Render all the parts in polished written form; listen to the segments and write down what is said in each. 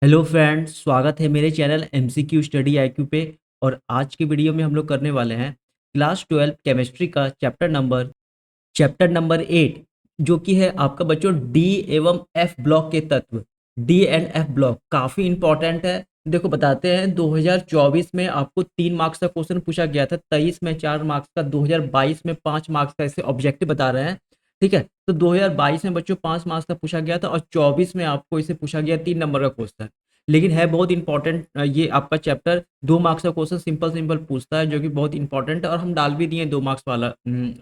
Hello friends, स्वागत है मेरे चैनल एमसीक्यू स्टडी आईक्यू पे। और आज की वीडियो में हम लोग करने वाले हैं क्लास 12 केमिस्ट्री का चैप्टर नंबर 8, जो कि है आपका बच्चों डी एवं एफ ब्लॉक के तत्व। डी एंड एफ ब्लॉक काफ़ी इंपॉर्टेंट है। देखो बताते हैं, 2024 में आपको 3 मार्क्स का क्वेश्चन पूछा गया था, 23 में 4 मार्क्स का, 2022 में 5 मार्क्स का, ऐसे ऑब्जेक्टिव बता रहे हैं। ठीक है, तो 2022 में बच्चों 5 मार्क्स का पूछा गया था और 24 में आपको इसे पूछा गया 3 नंबर का क्वेश्चन। लेकिन है बहुत इंपॉर्टेंट ये आपका चैप्टर। 2 मार्क्स का क्वेश्चन सिंपल सिंपल पूछता है, जो कि बहुत इंपॉर्टेंट है, और हम डाल भी दिए 2 मार्क्स वाला।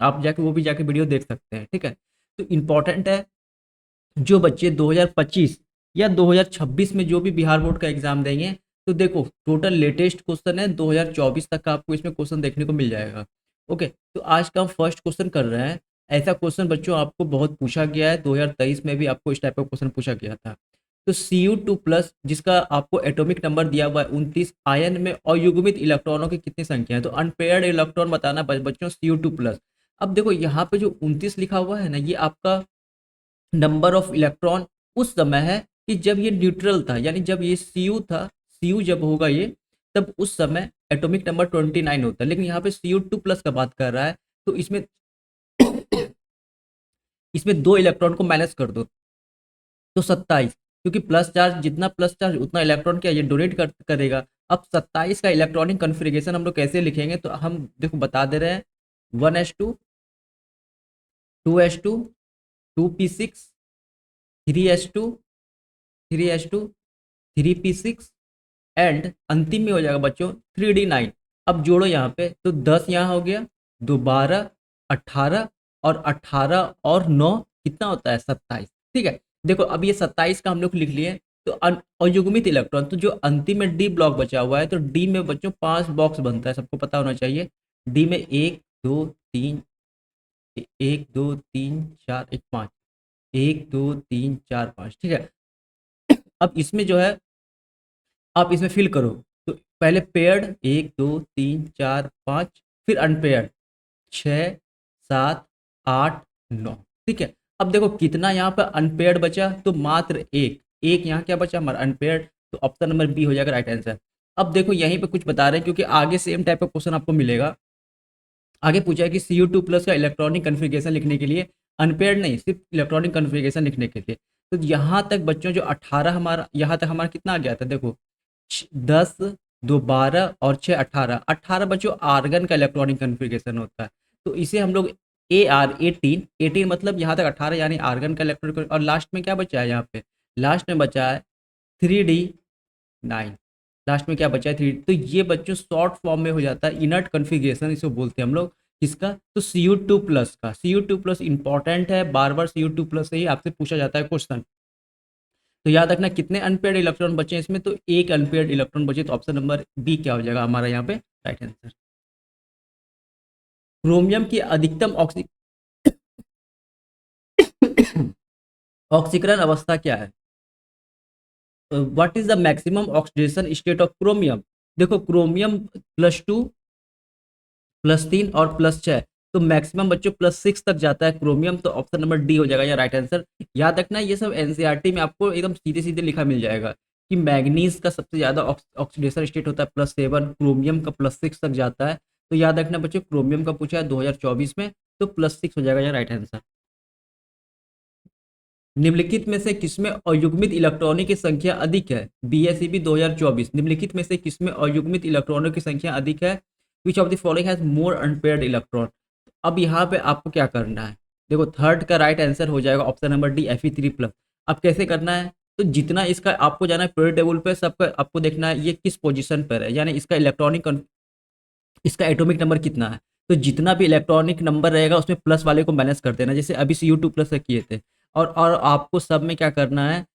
आप जाके वो भी जाके वीडियो देख सकते हैं। ठीक है, तो इंपॉर्टेंट है। जो बच्चे 2025 या 2026 में जो भी बिहार बोर्ड का एग्जाम देंगे, तो देखो टोटल लेटेस्ट क्वेश्चन है 2024 तक का, आपको इसमें क्वेश्चन देखने को मिल जाएगा। ओके, तो आज का हम फर्स्ट क्वेश्चन कर रहे हैं। ऐसा क्वेश्चन बच्चों आपको बहुत पूछा गया है, 2023 में भी आपको इस टाइप का क्वेश्चन पूछा गया था। तो Cu2+ जिसका आपको एटॉमिक नंबर दिया हुआ है 29, आयन में अयुग्मित इलेक्ट्रॉनों की कितनी संख्या है, तो अनपेयर्ड इलेक्ट्रॉन बताना बच्चों Cu2+। अब देखो यहाँ पे जो 29 लिखा हुआ है ना, ये आपका नंबर ऑफ इलेक्ट्रॉन उस समय है कि जब ये न्यूट्रल था, यानी जब ये Cu था, Cu जब होगा ये, तब उस समय एटॉमिक नंबर 29 होता है। लेकिन यहाँ पे Cu2+ का बात कर रहा है, तो इसमें इसमें 2 इलेक्ट्रॉन को माइनस कर दो तो 27, क्योंकि प्लस चार्ज, जितना प्लस चार्ज उतना इलेक्ट्रॉन क्या ये डोनेट करेगा। अब 27 का इलेक्ट्रॉनिक कन्फिग्रेशन हम लोग कैसे लिखेंगे, तो हम देखो बता दे रहे हैं। 1s2, 2s2, 2p6, 3s2, 3s2, 3p6, and अंतिम में हो जाएगा बच्चों 3d9। अब जोड़ो यहाँ पे, तो 10 यहाँ हो गया, 12, 18, और 18 और 9 कितना होता है 27। ठीक है, देखो अब ये 27 का हम लोग लिख लिए। तो अयुग्मित इलेक्ट्रॉन, तो जो अंतिम में डी ब्लॉक बचा हुआ है, तो डी में बच्चों 5 बॉक्स बनता है, सबको पता होना चाहिए। डी में 1 2 3, 1 2 3 4, एक 5, 1 2 3 4 5। ठीक है, अब इसमें जो है आप इसमें फिल करो। तो पहले पेयर्ड 1 2 3 4 5, फिर अनपेयर्ड 6 7 8 9। ठीक है, अब देखो कितना यहाँ पर अनपेयर्ड बचा, तो मात्र एक एक यहाँ क्या बचा हमारा अनपेयर्ड। तो ऑप्शन नंबर बी हो जाएगा राइट आंसर। अब देखो यहीं पे कुछ बता रहे हैं, क्योंकि आगे सेम टाइप का क्वेश्चन आपको मिलेगा। आगे पूछा है कि Cu2+ का इलेक्ट्रॉनिक कन्फिग्रेशन लिखने के लिए, अनपेयर्ड नहीं, सिर्फ इलेक्ट्रॉनिक कन्फिग्रेशन लिखने के लिए। तो यहाँ तक बच्चों जो 18 हमारा, यहाँ तक हमारा कितना आ गया था, देखो 10 2 12 और 6 18, 18 बच्चों आर्गन का इलेक्ट्रॉनिक कन्फिग्रेशन होता है। तो इसे हम लोग AR18 मतलब यहाँ तक 18 यानी आर्गन का इलेक्ट्रॉनिक। और लास्ट में क्या बचा है, यहाँ पे लास्ट में बचा है 3d9। लास्ट में क्या बचा है 3, तो ये बच्चों शॉर्ट फॉर्म में हो जाता है इनर्ट कन्फिग्रेशन, इसको बोलते हैं हम लोग। किसका, तो Cu2+ का। Cu2+ इंपॉर्टेंट है, बार बार Cu2+ से ही आपसे पूछा जाता है क्वेश्चन। तो याद रखना कितने अनपेयर्ड इलेक्ट्रॉन बचे इसमें, तो एक अनपेयर्ड इलेक्ट्रॉन बचे, तो ऑप्शन नंबर बी क्या हो जाएगा हमारा यहाँ पे राइट आंसर। क्रोमियम की अधिकतम ऑक्सीकरण अवस्था क्या है। What is the maximum oxidation state of chromium. देखो क्रोमियम +2 +3 और +6, तो मैक्सिमम बच्चों +6 तक जाता है क्रोमियम, तो ऑप्शन नंबर डी हो जाएगा या राइट आंसर। याद रखना ये सब एनसीईआरटी में आपको एकदम सीधे सीधे लिखा मिल जाएगा कि मैग्नीज का सबसे ज़्यादा ऑक्सीडेशन स्टेट होता है +7, क्रोमियम का +6 तक जाता है। तो याद रखना बच्चों क्रोमियम का पूछा है 2024 में, तो +6 हो जाएगा या राइट आंसर। निम्नलिखित में से किसमें अयुग्मित इलेक्ट्रॉनों की संख्या अधिक है। BSEB 2024, निम्नलिखित में से किसमें अयुग्मित इलेक्ट्रॉनों की संख्या अधिक है। Which of the following has more unpaired electron. अब यहाँ पे आपको क्या करना है, देखो थर्ड का राइट आंसर हो जाएगा ऑप्शन नंबर डी Fe3+। अब कैसे करना है, तो जितना इसका आपको जाना है पीरियड टेबल पे, सबका आपको देखना है ये किस पोजीशन पर है, यानी इसका इसका एटॉमिक नंबर कितना है। तो जितना भी इलेक्ट्रॉनिक नंबर रहेगा उसमें प्लस वाले को माइनस कर देना, जैसे अभी Cu2+ से किए थे। और आपको सब में क्या करना है,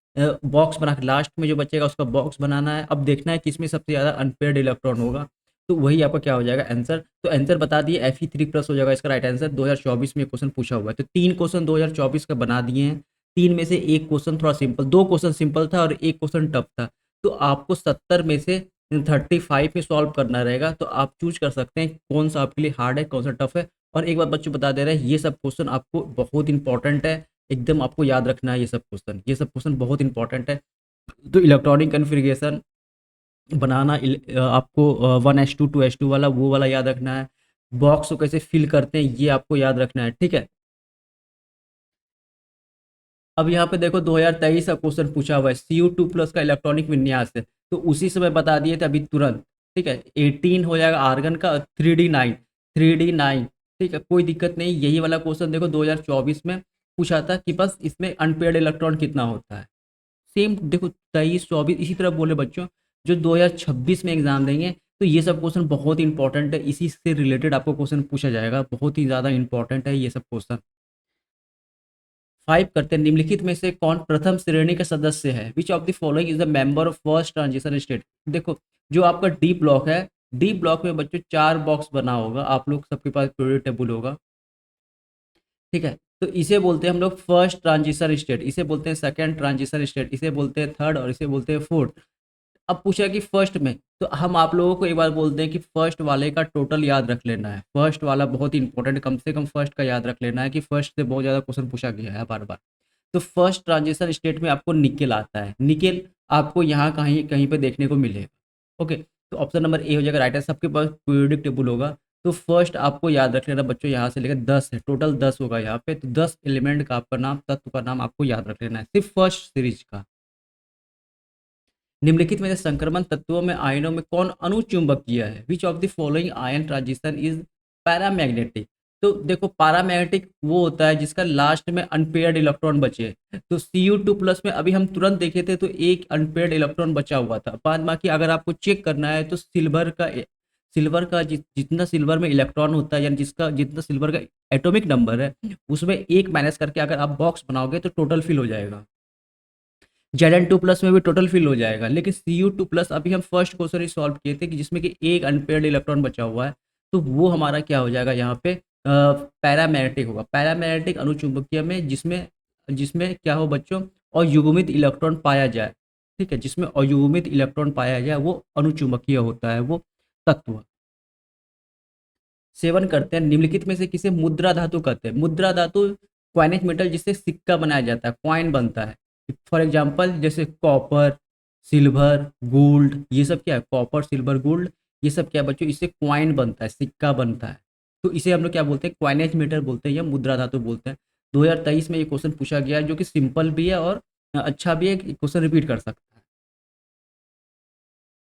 बॉक्स बना के लास्ट में जो बचेगा उसका बॉक्स बनाना है। अब देखना है किसमें सबसे ज़्यादा अनपेयर्ड इलेक्ट्रॉन होगा, तो वही आपका क्या हो जाएगा आंसर। तो आंसर बता दिए Fe3+ हो जाएगा इसका राइट आंसर। 2024 में क्वेश्चन पूछा हुआ है, तो 3 क्वेश्चन 2024 का बना दिए हैं। 3 में से एक क्वेश्चन थोड़ा सिंपल, 2 क्वेश्चन सिंपल था और एक क्वेश्चन टफ था। तो आपको 70 में से 35 में सॉल्व करना रहेगा, तो आप चूज कर सकते हैं कौन सा आपके लिए हार्ड है कौन सा टफ है। और एक बार बच्चों बता दे रहे हैं, ये सब क्वेश्चन आपको बहुत इंपॉर्टेंट है, एकदम आपको याद रखना है। ये सब क्वेश्चन बहुत इंपॉर्टेंट है। तो इलेक्ट्रॉनिक कन्फिग्रेशन बनाना आपको 1s2 2s2 वाला वो वाला याद रखना है। बॉक्स को कैसे फिल करते हैं ये आपको याद रखना है, ठीक है। अब यहाँ पे देखो 2023 का क्वेश्चन पूछा हुआ है, Cu2+ का इलेक्ट्रॉनिक विन्यास है, तो उसी समय बता दिए थे अभी तुरंत, ठीक है। 18 हो जाएगा आर्गन का, 3D9, 3D9, ठीक है, कोई दिक्कत नहीं। यही वाला क्वेश्चन देखो 2024 में पूछा था कि बस इसमें अनपेयर्ड इलेक्ट्रॉन कितना होता है। सेम देखो 23 24 इसी तरह बोले बच्चों, जो 2026 में एग्जाम देंगे तो ये सब क्वेश्चन बहुत इंपॉर्टेंट है, इसी से रिलेटेड आपको क्वेश्चन पूछा जाएगा, बहुत ही ज़्यादा इंपॉर्टेंट है ये सब क्वेश्चन। 5 करते हैं, निम्नलिखित में से कौन प्रथम श्रेणी का सदस्य है, which of the following is the member of first transition state. देखो जो आपका डी ब्लॉक है, डी ब्लॉक में बच्चों 4 बॉक्स बना होगा, आप लोग सबके पास पीरियड टेबल होगा, ठीक है। तो इसे बोलते हैं हम लोग फर्स्ट ट्रांजिशन स्टेट, इसे बोलते हैं सेकंड ट्रांजिशन स्टेट, इसे बोलते हैं थर्ड और इसे बोलते हैं फोर्थ। अब पूछा कि फर्स्ट में, तो हम आप लोगों को एक बार बोलते हैं कि फर्स्ट वाले का टोटल याद रख लेना है, फर्स्ट वाला बहुत इंपॉर्टेंट, कम से कम फर्स्ट का याद रख लेना है कि फर्स्ट से बहुत ज़्यादा क्वेश्चन पूछा गया है बार बार। तो फर्स्ट ट्रांजिशन स्टेट में आपको निकेल आता है, निकेल आपको यहाँ कहीं कहीं पे देखने को मिलेगा, ओके। तो ऑप्शन नंबर ए हो जाएगा राइट है, सबके पास पीरियोडिक टेबल होगा। तो फर्स्ट आपको याद रख लेना बच्चों, यहाँ से लेकर 10 है, टोटल 10 होगा यहाँ पे, तो 10 एलिमेंट का आपका नाम, तत्व का नाम आपको याद रख लेना है सिर्फ फर्स्ट सीरीज का। निम्नलिखित में से संक्रमण तत्वों में आयनों में कौन अणुचुंबकीय है, which of the following ion transition is paramagnetic. तो देखो पैरामैग्नेटिक वो होता है जिसका लास्ट में अनपेयर्ड इलेक्ट्रॉन बचे, तो Cu2+ में अभी हम तुरंत देखे थे तो एक अनपेयर्ड इलेक्ट्रॉन बचा हुआ था, बाद बाकी अगर आपको चेक करना है तो सिल्वर का जितना सिल्वर में इलेक्ट्रॉन होता है, यानी जिसका जितना सिल्वर का एटॉमिक नंबर है उसमें एक माइनस करके अगर आप बॉक्स बनाओगे तो टोटल फिल हो जाएगा। Zn2+ में भी टोटल फिल हो जाएगा, लेकिन Cu2+ अभी हम फर्स्ट क्वेश्चन ही सॉल्व किए थे कि जिसमें कि एक अनपेयर्ड इलेक्ट्रॉन बचा हुआ है, तो वो हमारा क्या हो जाएगा यहाँ पे पैरामैग्नेटिक होगा, पैरामैग्नेटिक अणुचुंबकीय में जिसमें जिसमें क्या हो बच्चों, अयुग्मित इलेक्ट्रॉन पाया जाए, ठीक है, जिसमें अयुग्मित इलेक्ट्रॉन पाया जाए वो अणुचुंबकीय होता है वो तत्व। सेवन करते हैं, निम्नलिखित में से किसे मुद्रा धातु कहते हैं। मुद्रा धातु क्वाइनेट मेटल जिससे सिक्का बनाया जाता है, क्वाइन बनता है। फॉर एग्जांपल जैसे कॉपर, सिल्वर, गोल्ड, ये सब क्या है, कॉपर सिल्वर गोल्ड, ये सब क्या है बच्चों, इससे क्वाइन बनता है, सिक्का बनता है। तो इसे हम लोग क्या बोलते हैं, क्वाइनेट मेटल बोलते हैं या मुद्रा धातु बोलते हैं। 2023 में ये क्वेश्चन पूछा गया है जो कि सिंपल भी है और अच्छा भी है, क्वेश्चन रिपीट कर सकता है।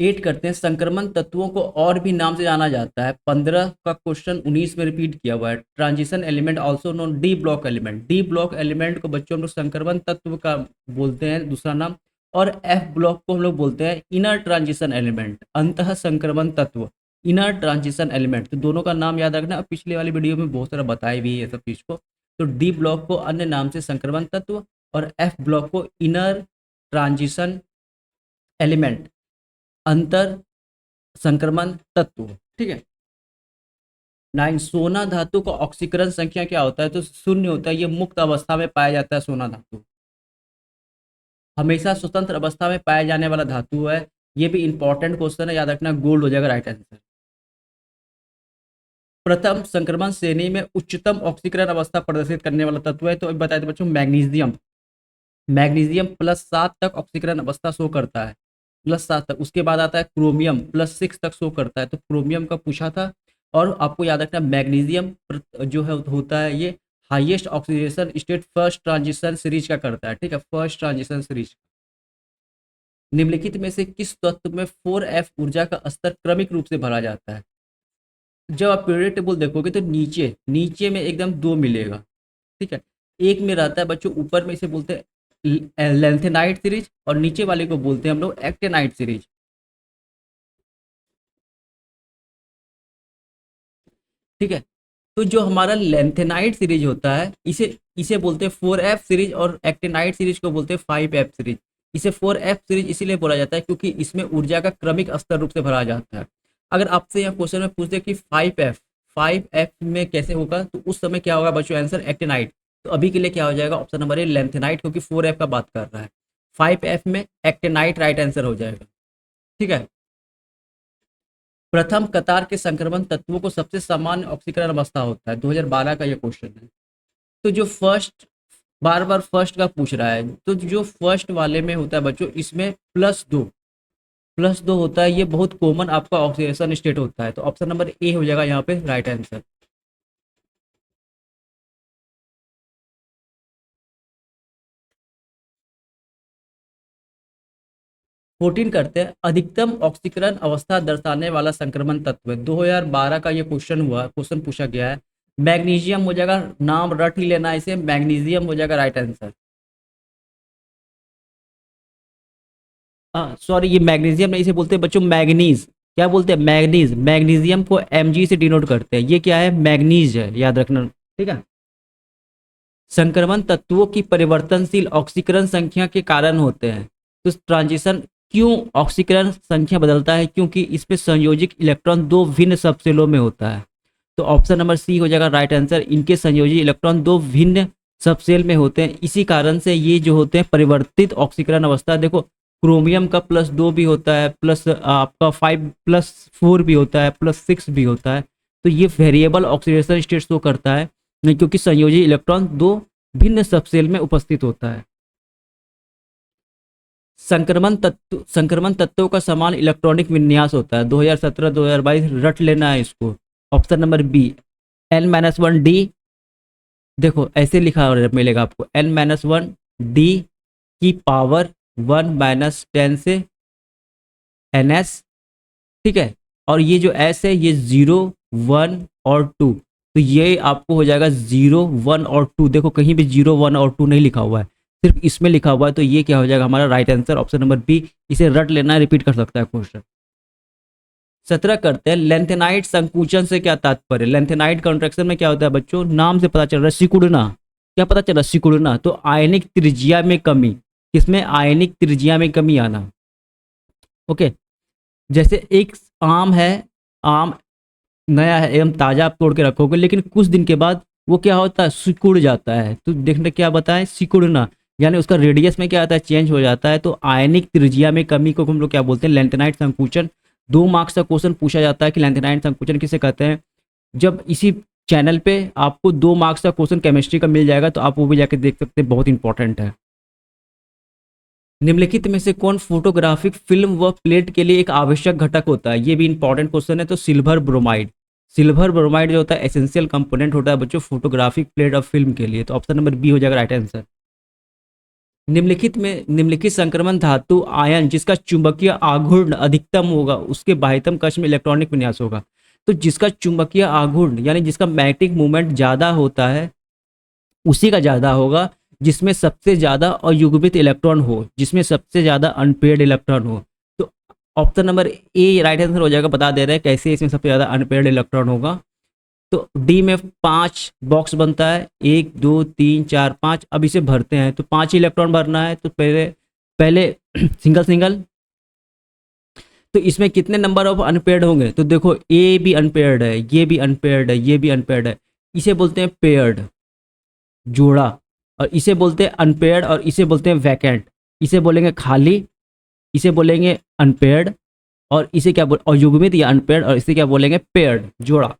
8 करते हैं, संक्रमण तत्वों को और भी नाम से जाना जाता है। 15 का क्वेश्चन 19 में रिपीट किया हुआ है। Transition element also known D block element, D block element को बच्चों हम लोग संक्रमण तत्व का बोलते हैं दूसरा नाम, और एफ ब्लॉक को हम लोग बोलते हैं इनर ट्रांजिशन एलिमेंट, अंतः संक्रमण तत्व, इनर ट्रांजिशन एलिमेंट। तो दोनों का नाम याद रखना, पिछले वाली वीडियो में बहुत सारा बताए भी है ये सब चीज़ को। तो डी ब्लॉक को अन्य नाम से संक्रमण तत्व और एफ ब्लॉक को इनर ट्रांजिशन एलिमेंट, अंतर संक्रमण तत्व, ठीक है। 9, सोना धातु का ऑक्सीकरण संख्या क्या होता है, तो शून्य होता है, ये मुक्त अवस्था में पाया जाता है सोना धातु, हमेशा स्वतंत्र अवस्था में पाया जाने वाला धातु है। ये भी इंपॉर्टेंट क्वेश्चन है, याद रखना, गोल्ड हो जाएगा राइट आंसर। प्रथम संक्रमण श्रेणी में उच्चतम ऑक्सीकरण अवस्था प्रदर्शित करने वाला तत्व है, तो अभी बताए थे बच्चों मैग्नीशियम, मैग्नीशियम +7 तक ऑक्सीकरण अवस्था शो करता है, +7 तक। उसके बाद आता है क्रोमियम, +6 तक शो करता है, तो क्रोमियम का पूछा था। और आपको याद रखना मैग्नीशियम जो है होता है ये highest oxidation state first transition series का करता है, ठीक है, फर्स्ट ट्रांजिशन सीरीज। निम्नलिखित में से किस तत्व में 4f ऊर्जा का स्तर क्रमिक रूप से भरा जाता है। जब आप पीरियड टेबल देखोगे तो नीचे नीचे में एकदम 2 मिलेगा, ठीक है। एक में रहता है बच्चों ऊपर में, इसे बोलते हैं लेंथेनाइट सीरीज, और नीचे वाले को बोलते हैं हम लोग एक्टेनाइट सीरीज, ठीक है। तो जो हमारा लेंथेनाइट सीरीज होता है इसे इसे बोलते हैं 4f सीरीज, और एक्टेनाइट सीरीज को बोलते हैं 5f सीरीज। इसे 4f सीरीज इसीलिए बोला जाता है क्योंकि इसमें ऊर्जा का क्रमिक स्तर रूप से भरा जाता है। अगर आपसे यहाँ क्वेश्चन में पूछते कि 5f में कैसे होगा, तो उस समय क्या होगा बच्चों, आंसर एक्टेनाइट। तो अभी के लिए क्या हो जाएगा, ऑप्शन नंबर ए लेंथेनाइट, क्योंकि 4f का बात कर रहा है। 5f में एक्टेनाइट राइट आंसर हो जाएगा, ठीक है। प्रथम कतार के संक्रमण तत्वों को सबसे सामान्य ऑक्सीकरण अवस्था होता है, 2012 का ये क्वेश्चन है। तो जो फर्स्ट बार बार फर्स्ट का पूछ रहा है, तो जो फर्स्ट वाले में होता है बच्चों, इसमें प्लस दो होता है, ये बहुत कॉमन आपका ऑक्सीडेशन स्टेट होता है, तो ऑप्शन नंबर ए हो जाएगा यहाँ पे राइट आंसर। 14 करते हैं, अधिकतम ऑक्सीकरण अवस्था दर्शाने वाला संक्रमण तत्व। 2012 का ये क्वेश्चन पूछा गया है। मैग्नीशियम हो जाएगा, नाम रट ही लेना इसे, मैग्नीशियम हो जाएगा राइट आंसर। हाँ सॉरी, ये मैग्नीशियम नहीं, इसे बोलते हैं बच्चों मैग्नीज। क्या बोलते हैं? मैग्नीज। मैग्नीशियम को mg से डिनोट करते हैं, ये क्या है? मैग्नीज है, याद रखना। ठीक है। संक्रमण तत्वों की परिवर्तनशील ऑक्सीकरण संख्या के कारण होते हैं। तो ट्रांजिशन, क्यों ऑक्सीकरण संख्या बदलता है? क्योंकि इसमें संयोजित इलेक्ट्रॉन दो भिन्न सबसेलों में होता है। तो ऑप्शन नंबर सी हो जाएगा राइट आंसर। इनके संयोजित इलेक्ट्रॉन दो भिन्न सबसेल में होते हैं, इसी कारण से ये जो होते हैं परिवर्तित ऑक्सीकरण अवस्था। देखो क्रोमियम का +2 भी होता है, प्लस आपका 5+4 भी होता है, +6 भी होता है। तो ये वेरिएबल ऑक्सीडेशन स्टेट शो करता है, क्योंकि संयोजी इलेक्ट्रॉन दो भिन्न सबसेल में उपस्थित होता है। संक्रमण तत्वों का समान इलेक्ट्रॉनिक विन्यास होता है। 2017 2022 रट लेना है इसको। Option number B N-1D। देखो ऐसे लिखा मिलेगा आपको, N-1D की पावर 1 - 10 से NS। ठीक है। और ये जो S है ये 0 1 और 2, तो ये आपको हो जाएगा 0 1 और 2। देखो कहीं भी 0 1 और 2 नहीं लिखा हुआ है, सिर्फ इसमें लिखा हुआ है, तो ये क्या हो जाएगा हमारा right answer, option number B. इसे रट लेना, रिपीट कर सकता है क्वेश्चन। 17 करते हैं, लेंथेनाइट संकुचन से क्या तात्पर्य? लेंथेनाइट कॉन्ट्रैक्शन में क्या होता है बच्चों? नाम से पता चल रहा है, सिकुड़ना। क्या पता चल रहा है? सिकुड़ना। तो आयनिक त्रिज्या में कमी, किसमें? आयनिक त्रिज्या में कमी आना। ओके। जैसे एक आम है, आम नया है एवं ताजा आप तोड़ के रखोगे, लेकिन कुछ दिन के बाद वो क्या होता है? सिकुड़ जाता है। तो देखने क्या बताएं? सिकुड़ना, यानी उसका रेडियस में क्या आता है? चेंज हो जाता है। तो आयनिक त्रिज्या में कमी को हम लोग क्या बोलते हैं? लेंथेनाइट संकुचन। 2 मार्क्स का क्वेश्चन पूछा जाता है कि लेंथेनाइट संकुचन किसे कहते हैं। जब इसी चैनल पे आपको 2 मार्क्स का क्वेश्चन केमिस्ट्री का मिल जाएगा, तो आप वो भी जाके देख सकते हैं, बहुत इंपॉर्टेंट है। निम्नलिखित में से कौन फोटोग्राफिक फिल्म व प्लेट के लिए एक आवश्यक घटक होता है? ये भी इंपॉर्टेंट क्वेश्चन है। तो सिल्वर ब्रोमाइड। सिल्वर ब्रोमाइड जो होता है एसेंशियल कंपोनेंट होता है बच्चों फोटोग्राफिक प्लेट और फिल्म के लिए। तो ऑप्शन नंबर बी हो जाएगा राइट आंसर। निम्नलिखित संक्रमण धातु आयन जिसका चुंबकीय आघूर्ण अधिकतम होगा, उसके बाह्यतम कक्ष में इलेक्ट्रॉनिक विन्यास होगा। तो जिसका चुंबकीय आघूर्ण यानी जिसका मैग्नेटिक मूवमेंट ज्यादा होता है, उसी का ज्यादा होगा जिसमें सबसे ज्यादा अयुग्मित इलेक्ट्रॉन हो, जिसमें सबसे ज्यादा अनपेयर्ड इलेक्ट्रॉन हो। तो option number A right answer हो जाएगा। बता दे रहे हैं कैसे इसमें सबसे ज्यादा अनपेयर्ड इलेक्ट्रॉन होगा। तो डी में 5 बॉक्स बनता है, 1 2 3 4 5। अब इसे भरते हैं, तो 5 इलेक्ट्रॉन भरना है। तो पहले पहले सिंगल सिंगल। तो इसमें कितने नंबर ऑफ अनपेयर्ड होंगे? तो देखो ए भी अनपेयर्ड है, ये भी अनपेयर्ड है, ये भी अनपेयर्ड है। इसे बोलते हैं पेयर्ड, जोड़ा। और इसे बोलते हैं अनपेयर्ड, और इसे बोलते हैं वैकेंट। इसे बोलेंगे खाली, इसे बोलेंगे अनपेयर्ड, और इसे क्या बोल, और युग्मित या अनपेयर्ड, और इसे क्या बोलेंगे? पेयर्ड, जोड़ा।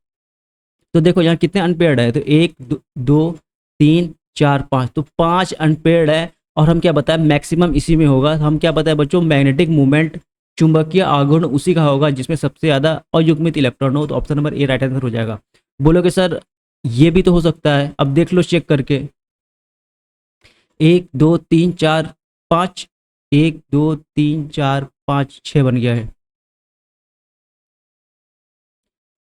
तो देखो यहाँ कितने अनपेयर्ड है? तो 1 2 3 4 5, तो 5 अनपेयर्ड है। और हम क्या बताएं? मैक्सिमम इसी में होगा। हम क्या बताएं बच्चों? मैग्नेटिक मूवमेंट, चुंबकीय आघूर्ण उसी का होगा जिसमें सबसे ज्यादा अयुग्मित इलेक्ट्रॉन हो। तो option number A right answer हो जाएगा। बोलोगे सर ये भी तो हो सकता है, अब देख लो चेक करके। 1 2 3 4 5, 1 2 3 4 5 6 बन गया है।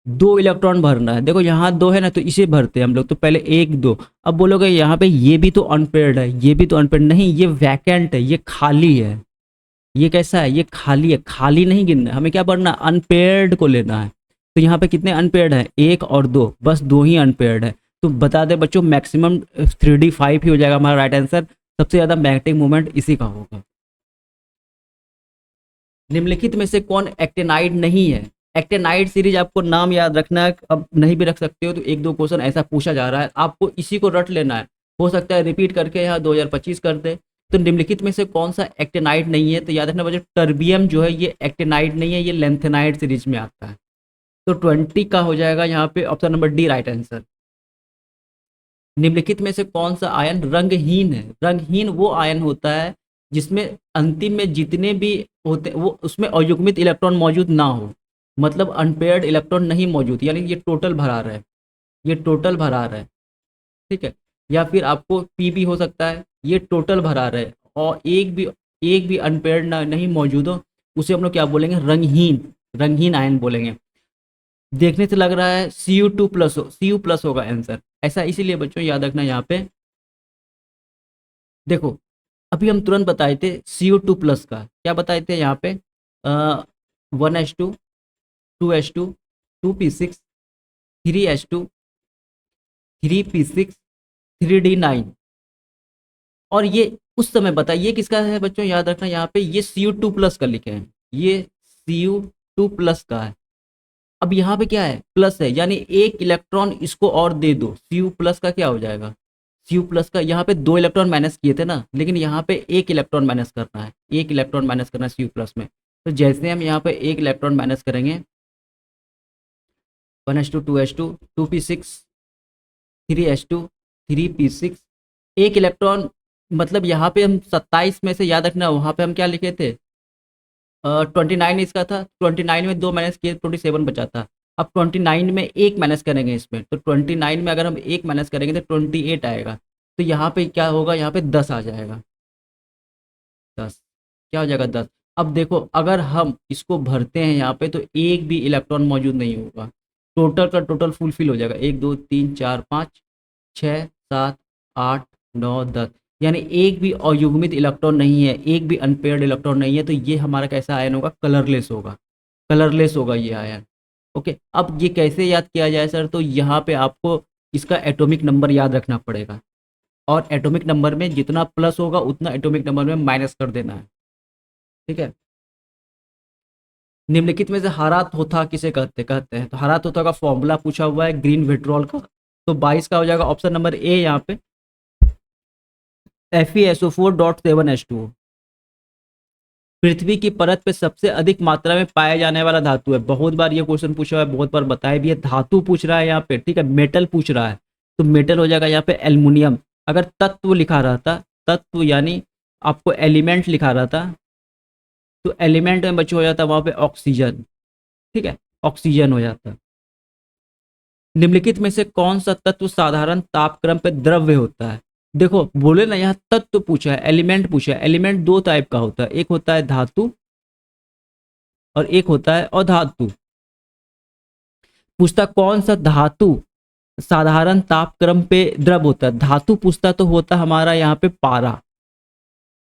2 इलेक्ट्रॉन भरना है। देखो यहाँ 2 है ना, तो इसे भरते हैं हम लोग। तो पहले 1 2। अब बोलोगे यहाँ पे ये भी तो अनपेयर्ड है, ये भी तो अनपेयर्ड नहीं, ये वैकेंट है, ये खाली है। ये कैसा है? ये खाली है। खाली नहीं गिनना है, हमें क्या भरना? अनपेयर्ड को लेना है। तो यहाँ पे कितने अनपेयर्ड है? 1 और 2, बस 2 ही अनपेयर्ड है। तो बता दे बच्चों मैक्सिमम 3D5 ही हो जाएगा हमारा राइट आंसर। सबसे ज्यादा मैग्नेटिक मूवमेंट इसी का होगा। निम्नलिखित में से कौन एक्टेनाइड नहीं है? एक्टेनाइड सीरीज आपको नाम याद रखना है, अब नहीं भी रख सकते हो तो 1 2 क्वेश्चन ऐसा पूछा जा रहा है, आपको इसी को रट लेना है। हो सकता है रिपीट करके यहाँ 2025 कर दे। तो निम्नलिखित में से कौन सा एक्टेनाइड नहीं है? तो याद रखना बच्चों, टर्बियम जो है ये एक्टेनाइड नहीं है, ये लेंथेनाइड सीरीज में आता है। तो 20 का हो जाएगा यहाँ पे option number D right answer. निम्नलिखित में से कौन सा आयन रंगहीन है? रंगहीन वो आयन होता है जिसमें अंतिम में जितने भी होते वो उसमें अयुग्मित इलेक्ट्रॉन मौजूद ना हो, मतलब अनपेयर्ड इलेक्ट्रॉन नहीं मौजूद, यानी ये टोटल भरा रहा है, ये टोटल भरा रहा है, ठीक है। या फिर आपको पी भी हो सकता है, ये टोटल भरा रहा है और एक भी अनपेयर्ड ना नहीं मौजूद हो, उसे हम लोग क्या बोलेंगे? रंगहीन, रंगहीन आयन बोलेंगे। देखने से लग रहा है Cu2 प्लस हो, Cu प्लस होगा आंसर, ऐसा इसीलिए बच्चों याद रखना यहाँ पे। देखो अभी हम तुरंत बताए थे Cu2 प्लस का, क्या बताए थे यहाँ पे? 1H2, 2H2, 2P6, 3H2, 3P6, 3D9। और ये उस समय बताइए किसका है बच्चों, याद रखना यहाँ पे ये Cu2 प्लस का लिखे हैं, ये Cu2 प्लस का है। अब यहाँ पे क्या है? प्लस है, यानी एक इलेक्ट्रॉन इसको और दे दो, Cu प्लस का क्या हो जाएगा? Cu प्लस का यहाँ पे 2 इलेक्ट्रॉन माइनस किए थे ना, लेकिन यहाँ पे एक इलेक्ट्रॉन माइनस करना है, एक इलेक्ट्रॉन माइनस करना है Cu प्लस में। तो जैसे हम यहाँ पे एक इलेक्ट्रॉन माइनस करेंगे, 1H2, 2H2, 2P6, 3H2, 3P6, एक इलेक्ट्रॉन, मतलब यहाँ पे हम 27 में से याद रखना, वहाँ पे हम क्या लिखे थे? 29 इसका था, 29 में 2 माइनस किए 27 बचा था। अब 29 में एक माइनस करेंगे इसमें, तो 29 में अगर हम एक माइनस करेंगे तो 28 आएगा। तो यहाँ पे क्या होगा? यहाँ पे 10 आ जाएगा, 10 क्या हो जाएगा? 10। अब देखो अगर हम इसको भरते हैं यहाँ पे तो एक भी इलेक्ट्रॉन मौजूद नहीं होगा, टोटल का टोटल फुलफिल हो जाएगा, 1 2 3 4 5 6 7 8 9 10, यानी एक भी अयुग्मित इलेक्ट्रॉन नहीं है, एक भी अनपेयर्ड इलेक्ट्रॉन नहीं है। तो ये हमारा कैसा आयन होगा? कलरलेस होगा, कलरलेस होगा ये आयन। ओके, अब ये कैसे याद किया जाए सर? तो यहाँ पे आपको इसका एटॉमिक नंबर याद रखना पड़ेगा, और एटॉमिक नंबर में जितना प्लस होगा उतना एटॉमिक नंबर में माइनस कर देना है, ठीक है। निम्नलिखित में से हरा तोता किसे कहते हैं? तो हरा तोता का फॉर्मूला पूछा हुआ है ग्रीन विट्रॉल का, तो 22 का हो जाएगा ऑप्शन नंबर ए यहाँ पे, FeSO4.7H2O। पृथ्वी की परत पे सबसे अधिक मात्रा में पाया जाने वाला धातु है, बहुत बार ये क्वेश्चन पूछा हुआ है, बहुत बार बताया भी है। धातु पूछ रहा है यहाँ पे, ठीक है, मेटल पूछ रहा है, तो मेटल हो जाएगा यहाँ पे एल्युमिनियम। अगर तत्व लिखा रहता, तत्व यानी आपको एलिमेंट लिखा रहता, तो एलिमेंट में बच्चों हो जाता वहां पे ऑक्सीजन, ठीक है, ऑक्सीजन हो जाता। निम्नलिखित में से कौन सा तत्व साधारण तापक्रम पे द्रव्य होता है? देखो बोले ना यहाँ तत्व पूछा है, एलिमेंट पूछा है। एलिमेंट दो टाइप का होता है, एक होता है धातु और एक होता है अधातु। पूछता कौन सा धातु साधारण तापक्रम पे द्रव होता है? धातु पूछता तो होता हमारा यहाँ पे पारा,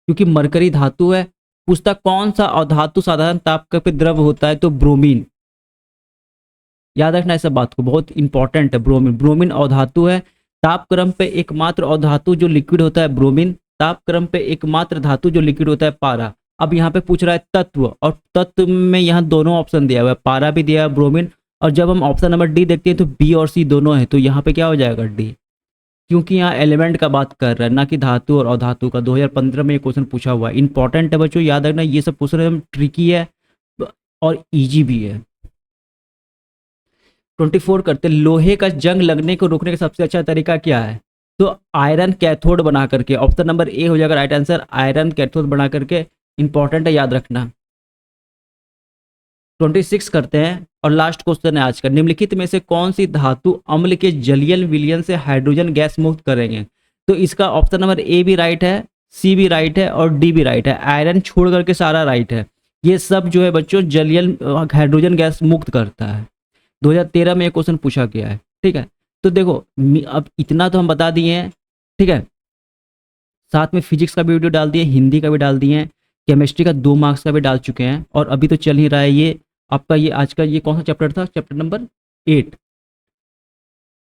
क्योंकि मरकरी धातु है। पूछता कौन सा अधातु साधारण तापक्रम पे द्रव होता है? तो ब्रोमीन। याद रखना इस बात को, बहुत इंपॉर्टेंट है। ब्रोमीन, ब्रोमीन अधातु है। तापक्रम पे एकमात्र अधातु जो लिक्विड होता है ब्रोमीन, तापक्रम पे एकमात्र धातु जो लिक्विड होता है पारा। अब यहाँ पे पूछ रहा है तत्व, और तत्व में यहाँ दोनों ऑप्शन दिया हुआ है, पारा भी दिया है, ब्रोमीन। और जब हम ऑप्शन नंबर डी देखते हैं तो बी और सी दोनों है, तो यहाँ पे क्या हो जाएगा? डी, क्योंकि यहाँ एलिमेंट का बात कर रहा है ना कि धातु और अधातु का। 2015 में ये क्वेश्चन पूछा हुआ है, इंपॉर्टेंट है बच्चों, याद रखना। ये सब क्वेश्चन एकदम ट्रिकी है और इजी भी है। 24 करते, लोहे का जंग लगने को रोकने का सबसे अच्छा तरीका क्या है? तो आयरन कैथोड बना करके, ऑप्शन नंबर ए हो जाएगा राइट आंसर, आयरन कैथोड बना करके। इंपॉर्टेंट है, याद रखना। 26 करते हैं और लास्ट क्वेश्चन है आज का। निम्नलिखित में से कौन सी धातु अम्ल के जलीय विलयन से हाइड्रोजन गैस मुक्त करेंगे? तो इसका ऑप्शन नंबर ए भी राइट है, सी भी राइट है और डी भी राइट है। आयरन छोड़ करके सारा राइट है। ये सब जो है बच्चों जलीय हाइड्रोजन गैस मुक्त करता है। 2013 में ये क्वेश्चन पूछा गया है, ठीक है। तो देखो अब इतना तो हम बता दिए हैं, ठीक है। साथ में फिजिक्स का भी वीडियो डाल दिए, हिंदी का भी डाल दिए हैं, केमिस्ट्री का 2 मार्क्स का भी डाल चुके हैं, और अभी तो चल ही रहा है ये आपका, ये आज का ये कौन सा चैप्टर था? Chapter number 8।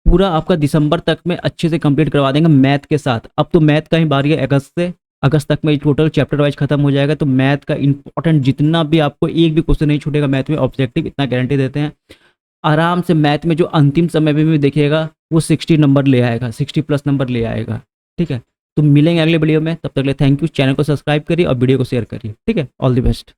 पूरा आपका दिसंबर तक में अच्छे से कंप्लीट करवा देंगे मैथ के साथ। अब तो मैथ का ही बारी है, अगस्त तक में टोटल चैप्टर वाइज खत्म हो जाएगा। तो मैथ का इंपॉर्टेंट जितना भी आपको एक भी क्वेश्चन नहीं छूटेगा मैथ में, ऑब्जेक्टिव, इतना गारंटी देते हैं। आराम से मैथ में जो अंतिम समय में भी देखिएगा वो 60 नंबर ले आएगा, 60 प्लस नंबर ले आएगा, ठीक है। तो मिलेंगे अगले वीडियो में, तब तक के लिए थैंक यू। चैनल को सब्सक्राइब करिए और वीडियो को शेयर करिए, ठीक है। All the best.